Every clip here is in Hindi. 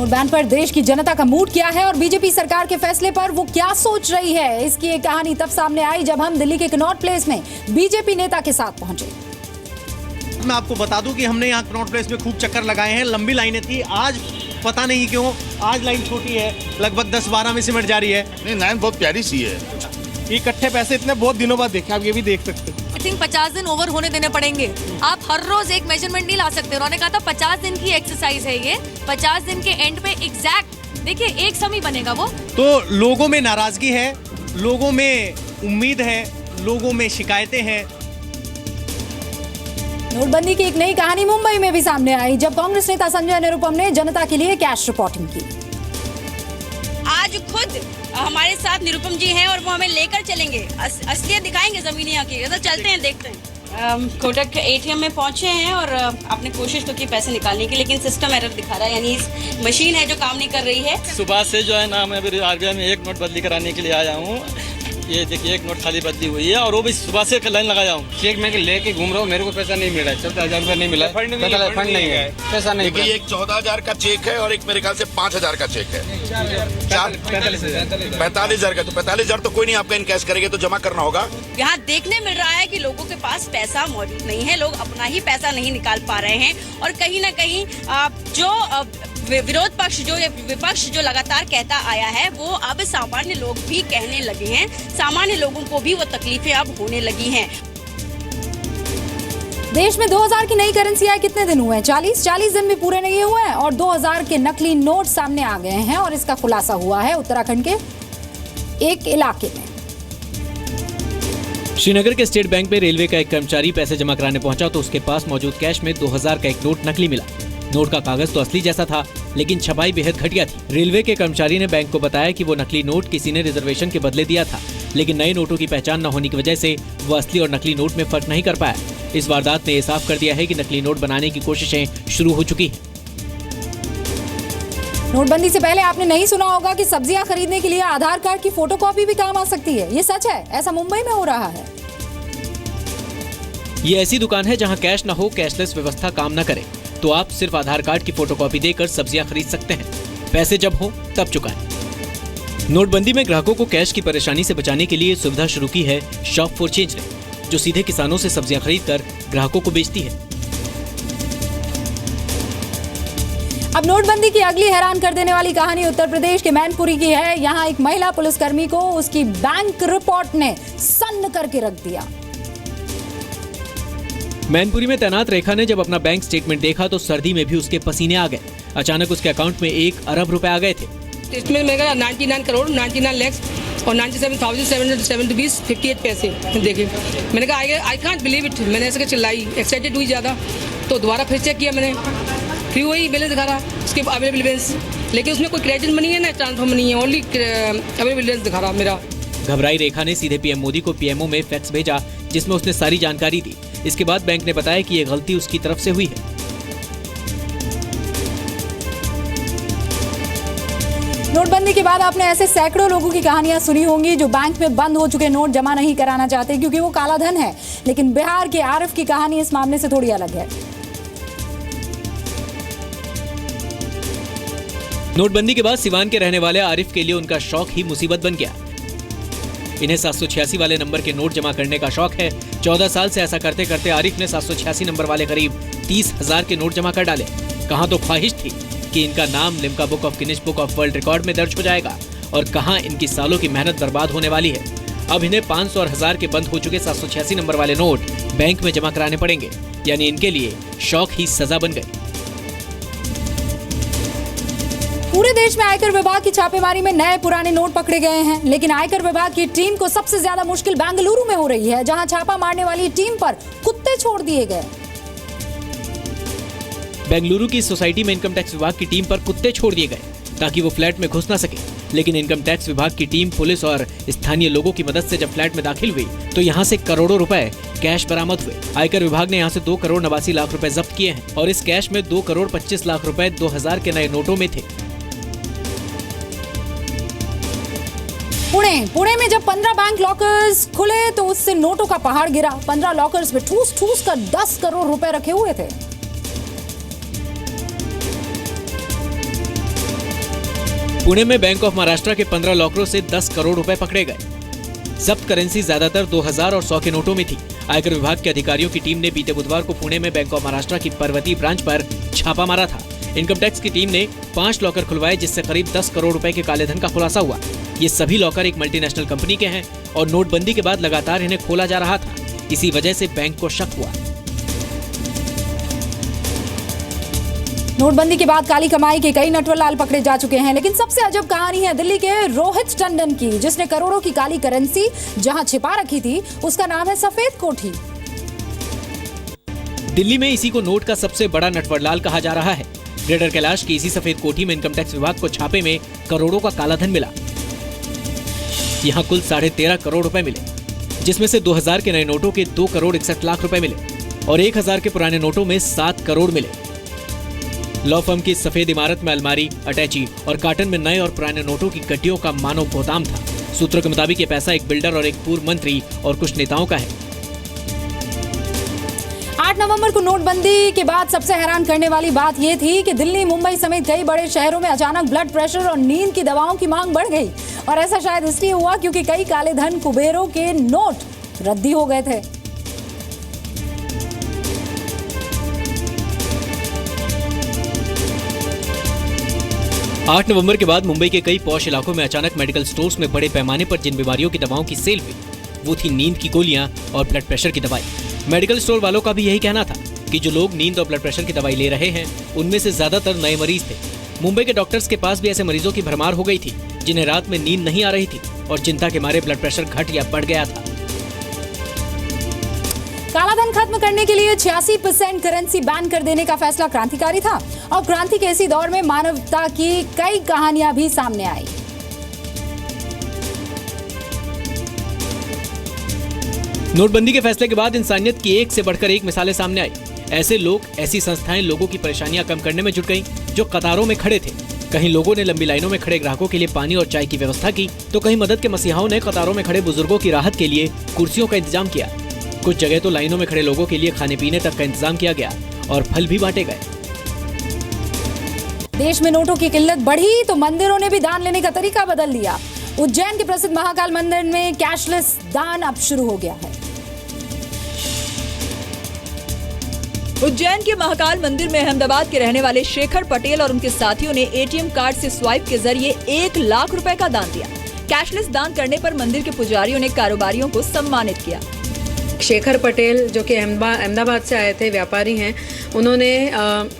नोट बैन पर देश की जनता का मूड क्या है और बीजेपी सरकार के फैसले पर वो क्या सोच रही है, इसकी एक कहानी तब सामने आई जब हम दिल्ली के कनॉट प्लेस में बीजेपी नेता के साथ पहुंचे। मैं आपको बता दूं कि हमने यहाँ कनॉट प्लेस में खूब चक्कर लगाए हैं, लंबी लाइनें थी। आज पता नहीं क्यों आज लाइन छोटी है, लगभग 10-12 में सिमट जा रही है। नहीं, लाइन बहुत प्यारी सी है। इकट्ठे पैसे इतने बहुत दिनों बाद देखे, आप ये भी देख सकते हैं। आई थिंक 50 दिन ओवर होने देने पड़ेंगे। आप हर रोज एक मेजरमेंट नहीं ला सकते। उन्होंने कहा था 50 दिन की एक्सरसाइज है ये। 50 दिन के एंड पे एग्जैक्ट देखिए एक समय बनेगा वो। तो लोगों में नाराजगी है, लोगों में उम्मीद है, लोगों में शिकायतें हैं। नोटबंदी की एक नई कहानी मुंबई में भी सामने आई जब कांग्रेस नेता संजय निरुपम ने जनता के लिए कैश रिपोर्टिंग की। आज खुद हमारे साथ निरुपम जी हैं और वो हमें लेकर चलेंगे, असलियत दिखाएंगे जमीनी हकीकत। तो चलते हैं, देखते हैं। कोटक एटीएम में पहुंचे हैं और आपने कोशिश तो की पैसे निकालने की, लेकिन सिस्टम एरर दिखा रहा है, यानी इस मशीन है जो काम नहीं कर रही है। सुबह से जो है ना, मैं अभी आरबीआई में एक नोट बदली कराने के लिए आया हूँ। ये देखिए एक नोट खाली बदली हुई है और वो भी सुबह से लाइन लगाया हूँ। चेक मैं लेके घूम रहा हूँ, मेरे को पैसा नहीं मिला है। 14,000 रुपया नहीं मिला, फंड नहीं है, पैसा नहीं। देखिए एक 14,000 का चेक है और एक मेरे ख्याल से 5,000 का चेक है। 45,000 का। तो 45,000 तो कोई नहीं आपका इनकैश करेंगे तो जमा करना होगा। यहाँ देखने मिल रहा है कि लोगों के पास पैसा मौजूद नहीं है, लोग अपना ही पैसा नहीं निकाल पा रहे हैं और कहीं ना कहीं जो विरोध पक्ष जो विपक्ष जो लगातार कहता आया है वो अब सामान्य लोग भी कहने लगे हैं। सामान्य लोगों को भी वो तकलीफें अब होने लगी हैं। देश में 2000 की नई करेंसी आए कितने दिन हुए हैं? 40 दिन भी पूरे नहीं हुए हैं और 2000 के नकली नोट सामने आ गए हैं और इसका खुलासा हुआ है उत्तराखंड के एक इलाके में। श्रीनगर के स्टेट बैंक में रेलवे का एक कर्मचारी पैसे जमा कराने पहुंचा तो उसके पास मौजूद कैश में 2000 का एक नोट नकली मिला। नोट का कागज तो असली जैसा था, लेकिन छपाई बेहद घटिया थी। रेलवे के कर्मचारी ने बैंक को बताया कि वो नकली नोट किसी ने रिजर्वेशन के बदले दिया था, लेकिन नए नोटों की पहचान न होने की वजह से वो असली और नकली नोट में फर्क नहीं कर पाया। इस वारदात ने ये साफ कर दिया है कि नकली नोट बनाने की कोशिशें शुरू हो चुकी हैं। नोटबंदी से पहले आपने नहीं सुना होगा कि सब्जियां खरीदने के लिए आधार कार्ड की फोटोकॉपी भी काम आ सकती है। ये सच है, ऐसा मुंबई में हो रहा है। ये ऐसी दुकान है जहां कैश न हो, कैशलेस व्यवस्था काम न करे, तो आप सिर्फ आधार कार्ड की फोटोकॉपी देकर सब्जियां खरीद सकते हैं। पैसे जब हो तब चुकाएं। नोटबंदी में ग्राहकों को कैश की परेशानी से बचाने के लिए सुविधा शुरू की है शॉप फॉर चेंज ने, जो सीधे किसानों से सब्जियां खरीदकर ग्राहकों को बेचती है। अब नोटबंदी की अगली हैरान कर देने वाली कहानी उत्तर प्रदेश के मैनपुरी की है। यहाँ एक महिला पुलिसकर्मी को उसकी बैंक रिपोर्ट ने सन्न करके रख दिया। मैनपुरी में तैनात रेखा ने जब अपना बैंक स्टेटमेंट देखा तो सर्दी में भी उसके पसीने आ गए। अचानक उसके अकाउंट में 1 अरब रुपए आ गए थे। स्टेटमेंट में 99 करोड़ 99 लाख और 97,770 58 पैसे देखे। मैंने कहा आई कांट बिलीव इट। मैंने ऐसे चिल्लाई, एक्साइटेड हुई ज़्यादा, तो दोबारा फिर चेक किया मैंने, फिर वही बैलेंस दिखा रहा उसके अवेलेबल बैलेंस, लेकिन उसमें कोई क्रेडिट मनी है ना ट्रांसफर मनी है, ओनली अवेलेबल बैलेंस दिखा रहा मेरा। घबराई रेखा ने सीधे पीएम मोदी को पीएमओ में फैक्स भेजा जिसमें उसने सारी जानकारी दी। इसके बाद बैंक ने बताया कि ये गलती उसकी तरफ से हुई है। नोटबंदी के बाद आपने ऐसे सैकड़ों लोगों की कहानियां सुनी होंगी जो बैंक में बंद हो चुके नोट जमा नहीं कराना चाहते क्योंकि वो काला धन है। लेकिन बिहार के आरिफ की कहानी इस मामले से थोड़ी अलग है। नोटबंदी के बाद सिवान के रहने वाले आरिफ के लिए उनका शौक ही मुसीबत बन गया। इन्हें 786 वाले नंबर के नोट जमा करने का शौक है। 14 साल से ऐसा करते करते आरिफ ने 786 नंबर वाले करीब 30,000 के नोट जमा कर डाले। कहां तो ख्वाहिश थी कि इनका नाम Limca book of Guinness book of world record में दर्ज हो जाएगा और कहां इनकी सालों की मेहनत बर्बाद होने वाली है। अब इन्हें 500 और 1000 के बंद हो चुके 786 नंबर वाले नोट बैंक में जमा कराने पड़ेंगे, यानी इनके लिए शौक ही सजा बन गई। पूरे देश में आयकर विभाग की छापेमारी में नए पुराने नोट पकड़े गए हैं, लेकिन आयकर विभाग की टीम को सबसे ज्यादा मुश्किल बेंगलुरु में हो रही है, जहां छापा मारने वाली टीम पर कुत्ते छोड़ दिए गए। बेंगलुरु की सोसाइटी में इनकम टैक्स विभाग की टीम पर कुत्ते छोड़ दिए गए ताकि वो फ्लैट में घुस ना सके। लेकिन इनकम टैक्स विभाग की टीम पुलिस और स्थानीय लोगों की मदद से जब फ्लैट में दाखिल हुई तो यहाँ से करोड़ों रुपए कैश बरामद हुए। आयकर विभाग ने यहाँ से 2 करोड़ 89 लाख रुपए जब्त किए हैं और इस कैश में 2 करोड़ 25 लाख रुपए 2000 के नए नोटों में थे। पुणे में जब 15 बैंक लॉकर्स खुले तो उससे नोटों का पहाड़ गिरा। 15 लॉकर्स में ठूस ठूस कर 10 करोड़ रुपए रखे हुए थे। पुणे में बैंक ऑफ महाराष्ट्र के 15 लॉकरों से 10 करोड़ रुपए पकड़े गए। जब्त करेंसी ज्यादातर 2000 और 100 के नोटों में थी। आयकर विभाग के अधिकारियों की टीम ने बीते बुधवार को पुणे में बैंक ऑफ महाराष्ट्र की पर्वती ब्रांच पर छापा मारा था। इनकम टैक्स की टीम ने 5 लॉकर खुलवाए, जिससे करीब 10 करोड़ रुपए के काले धन का खुलासा हुआ। ये सभी लॉकर एक मल्टीनेशनल कंपनी के हैं और नोटबंदी के बाद लगातार इन्हें खोला जा रहा था। इसी वजह से बैंक को शक हुआ। नोटबंदी के बाद काली कमाई के कई नटवरलाल पकड़े जा चुके हैं, लेकिन सबसे अजब कहानी है दिल्ली के रोहित टंडन की, जिसने करोड़ों की काली करेंसी जहां छिपा रखी थी, उसका नाम है सफेद कोठी। दिल्ली में इसी को नोट का सबसे बड़ा नटवरलाल कहा जा रहा है। ग्रेटर कैलाश की इसी सफेद कोठी में इनकम टैक्स विभाग को छापे में करोड़ों का काला धन मिला। यहाँ कुल 13.5 करोड़ रुपए मिले, जिसमें से 2000 के नए नोटों के 2 करोड़ 61 लाख रुपए मिले और 1000 के पुराने नोटों में 7 करोड़ मिले। लॉ फर्म की सफेद इमारत में अलमारी, अटैची और कार्टन में नए और पुराने नोटों की गड्डियों का मानव गोदाम था। सूत्रों के मुताबिक ये पैसा एक बिल्डर और एक पूर्व मंत्री और कुछ नेताओं का है। 8 नवंबर को नोटबंदी के बाद सबसे हैरान करने वाली बात यह थी कि दिल्ली, मुंबई समेत कई बड़े शहरों में अचानक ब्लड प्रेशर और नींद की दवाओं की मांग बढ़ गई। और ऐसा शायद इसलिए हुआ क्योंकि कई काले धन कुबेरों के नोट रद्दी हो गए थे। आठ नवंबर के बाद मुंबई के कई पॉश इलाकों में अचानक मेडिकल स्टोर्स में बड़े पैमाने पर जिन बीमारियों की दवाओं की सेल हुई, वो थी नींद की गोलियां और ब्लड प्रेशर की दवाई। मेडिकल स्टोर वालों का भी यही कहना था कि जो लोग नींद और ब्लड प्रेशर की दवाई ले रहे हैं, उनमें से ज्यादातर नए मरीज थे। मुंबई के डॉक्टर्स के पास भी ऐसे मरीजों की भरमार हो गई थी, जिन्हें रात में नींद नहीं आ रही थी और चिंता के मारे ब्लड प्रेशर घट या बढ़ गया था। काला धन खत्म करने के लिए 86% करेंसी बैन कर देने का फैसला क्रांतिकारी था और क्रांति के इसी दौर में मानवता की कई कहानियां भी सामने आई। नोटबंदी के फैसले के बाद इंसानियत की एक से बढ़कर एक मिसालें सामने आई। ऐसे लोग, ऐसी संस्थाएं लोगों की परेशानियां कम करने में जुट गईं, जो कतारों में खड़े थे। कहीं लोगों ने लंबी लाइनों में खड़े ग्राहकों के लिए पानी और चाय की व्यवस्था की, तो कहीं मदद के मसीहाओं ने कतारों में खड़े बुजुर्गों की राहत के लिए कुर्सियों का इंतजाम किया। कुछ जगह तो लाइनों में खड़े लोगों के लिए खाने पीने तक का इंतजाम किया गया और फल भी बांटे गए। देश में नोटों की किल्लत बढ़ी तो मंदिरों ने भी दान लेने का तरीका बदल दिया। उज्जैन के प्रसिद्ध महाकाल मंदिर में कैशलेस दान अब शुरू हो गया है। उज्जैन के महाकाल मंदिर में अहमदाबाद के रहने वाले शेखर पटेल और उनके साथियों ने एटीएम कार्ड से स्वाइप के जरिए 1 लाख रुपए का दान दिया। कैशलेस दान करने पर मंदिर के पुजारियों ने कारोबारियों को सम्मानित किया। शेखर पटेल जो कि अहमदाबाद से आए थे, व्यापारी हैं, उन्होंने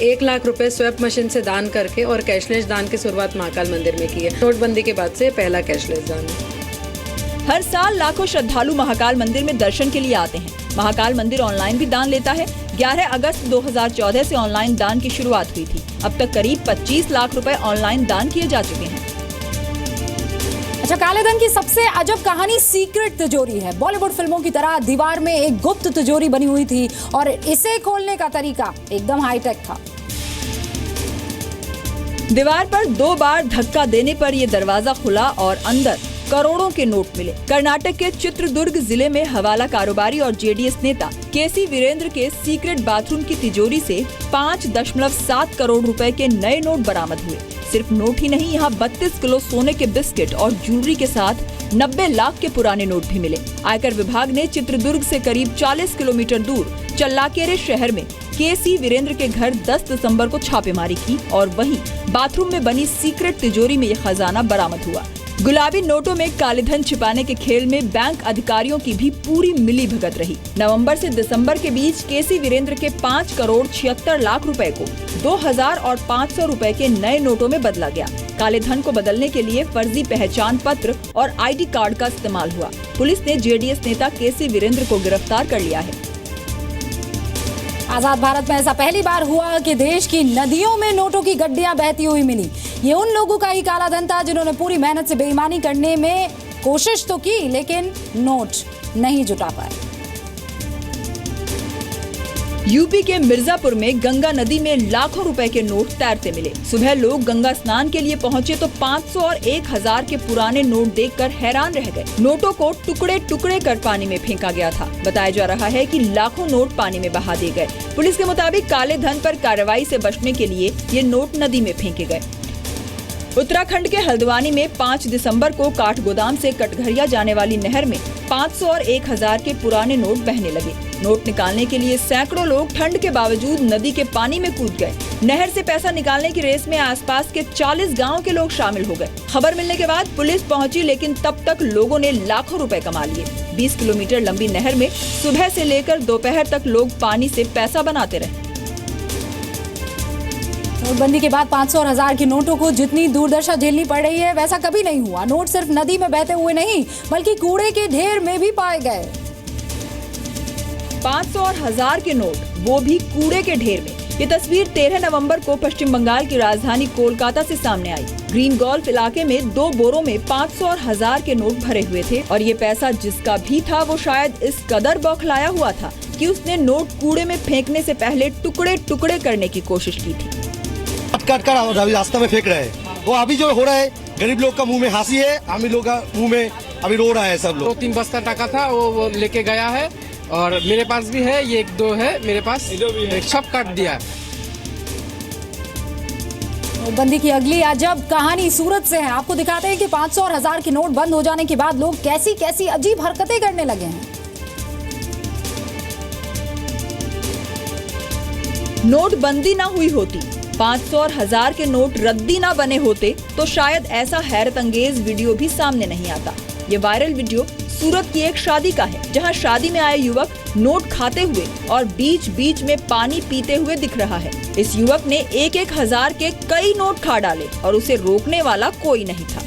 1 लाख रुपए स्वैप मशीन से दान करके और कैशलेस दान की शुरुआत महाकाल मंदिर में की है। नोटबंदी के बाद से पहला कैशलेस दान है। हर साल लाखों श्रद्धालु महाकाल मंदिर में दर्शन के लिए आते हैं। महाकाल मंदिर ऑनलाइन भी दान लेता है। 11 अगस्त 2014 से ऑनलाइन दान की शुरुआत हुई थी। अब तक करीब 25 लाख रुपए ऑनलाइन दान किए जा चुके हैं। अच्छा, काले धन की सबसे अजब कहानी सीक्रेट तिजोरी है। बॉलीवुड फिल्मों की तरह दीवार में एक गुप्त तिजोरी बनी हुई थी और इसे खोलने का तरीका एकदम हाईटेक था। दीवार पर 2 बार धक्का देने पर यह दरवाजा खुला और अंदर करोड़ों के नोट मिले। कर्नाटक के चित्रदुर्ग जिले में हवाला कारोबारी और जेडीएस नेता केसी वीरेंद्र के सीक्रेट बाथरूम की तिजोरी से 5.7 करोड़ रुपए के नए नोट बरामद हुए। सिर्फ नोट ही नहीं, यहाँ 32 किलो सोने के बिस्किट और ज्वेलरी के साथ 90 लाख के पुराने नोट भी मिले। आयकर विभाग ने चित्रदुर्ग से करीब 40 किलोमीटर दूर चल्लाकेरे शहर में केसी वीरेंद्र के घर 10 दिसंबर को छापेमारी की और वहीं बाथरूम में बनी सीक्रेट तिजोरी में यह खजाना बरामद हुआ। गुलाबी नोटों में काले धन छिपाने के खेल में बैंक अधिकारियों की भी पूरी मिली भगत रही। नवंबर से दिसंबर के बीच केसी वीरेंद्र के 5 करोड़ 76 लाख रुपए को 2000 और 500 रुपए के नए नोटों में बदला गया। काले धन को बदलने के लिए फर्जी पहचान पत्र और आईडी कार्ड का इस्तेमाल हुआ। पुलिस ने जेडीएस नेता केसी वीरेंद्र को गिरफ्तार कर लिया है। आजाद भारत में ऐसा पहली बार हुआ कि देश की नदियों में नोटों की गड्डियां बहती हुई मिली। ये उन लोगों का ही काला धन था जिन्होंने पूरी मेहनत से बेईमानी करने में कोशिश तो की, लेकिन नोट नहीं जुटा पाए। यूपी के मिर्जापुर में गंगा नदी में लाखों रुपए के नोट तैरते मिले। सुबह लोग गंगा स्नान के लिए पहुंचे तो 500 और 1000 के पुराने नोट देखकर हैरान रह गए। नोटों को टुकड़े टुकड़े कर पानी में फेंका गया था। बताया जा रहा है कि लाखों नोट पानी में बहा दिए गए। पुलिस के मुताबिक काले धन पर कार्रवाई से बचने के लिए ये नोट नदी में फेंके गए। उत्तराखंड के हल्द्वानी में 5 दिसंबर को काठगोदाम से कटघरिया जाने वाली नहर में 500 और 1000 के पुराने नोट बहने लगे। नोट निकालने के लिए सैकड़ों लोग ठंड के बावजूद नदी के पानी में कूद गए। नहर से पैसा निकालने की रेस में आसपास के 40 गाँव के लोग शामिल हो गए। खबर मिलने के बाद पुलिस पहुंची, लेकिन तब तक लोगों ने लाखों रुपए कमा लिए। 20 किलोमीटर लंबी नहर में सुबह से लेकर दोपहर तक लोग पानी से पैसा बनाते रहे। नोटबंदी के बाद 500 और 1000 के नोटों को जितनी दुर्दशा झेलनी पड़ रही है, वैसा कभी नहीं हुआ। नोट सिर्फ नदी में बहते हुए नहीं, बल्कि कूड़े के ढेर में भी पाए गए। 500 और 1000 के नोट, वो भी कूड़े के ढेर में। ये तस्वीर 13 नवंबर को पश्चिम बंगाल की राजधानी कोलकाता से सामने आई। ग्रीन गोल्फ इलाके में 2 बोरों में 500 और 1000 के नोट भरे हुए थे और ये पैसा जिसका भी था वो शायद इस कदर बौखलाया हुआ था कि उसने नोट कूड़े में फेंकने से पहले टुकड़े टुकड़े करने की कोशिश की थी। काट कर रास्ते में फेंक रहे हैं। वो अभी जो हो रहा है, गरीब लोग का मुंह में हंसी है, अमीर लोग का मुंह में अभी रो रहा है सब लोग। 2-3 बस्ता टाका था वो लेके गया है और मेरे पास भी है, ये 1-2 है मेरे पास, सब काट दिया। नोटबंदी की अगली अजब कहानी सूरत से है। आपको दिखाते हैं कि 500 और 1000 के नोट बंद हो जाने के बाद लोग कैसी कैसी अजीब हरकतें करने लगे हैं। नोटबंदी ना हुई होती, 500 और 1000 के नोट रद्दी ना बने होते तो शायद ऐसा हैरत अंगेज वीडियो भी सामने नहीं आता। ये वायरल वीडियो सूरत की एक शादी का है, जहां शादी में आए युवक नोट खाते हुए और बीच बीच में पानी पीते हुए दिख रहा है। इस युवक ने 1-1 हजार के कई नोट खा डाले और उसे रोकने वाला कोई नहीं था।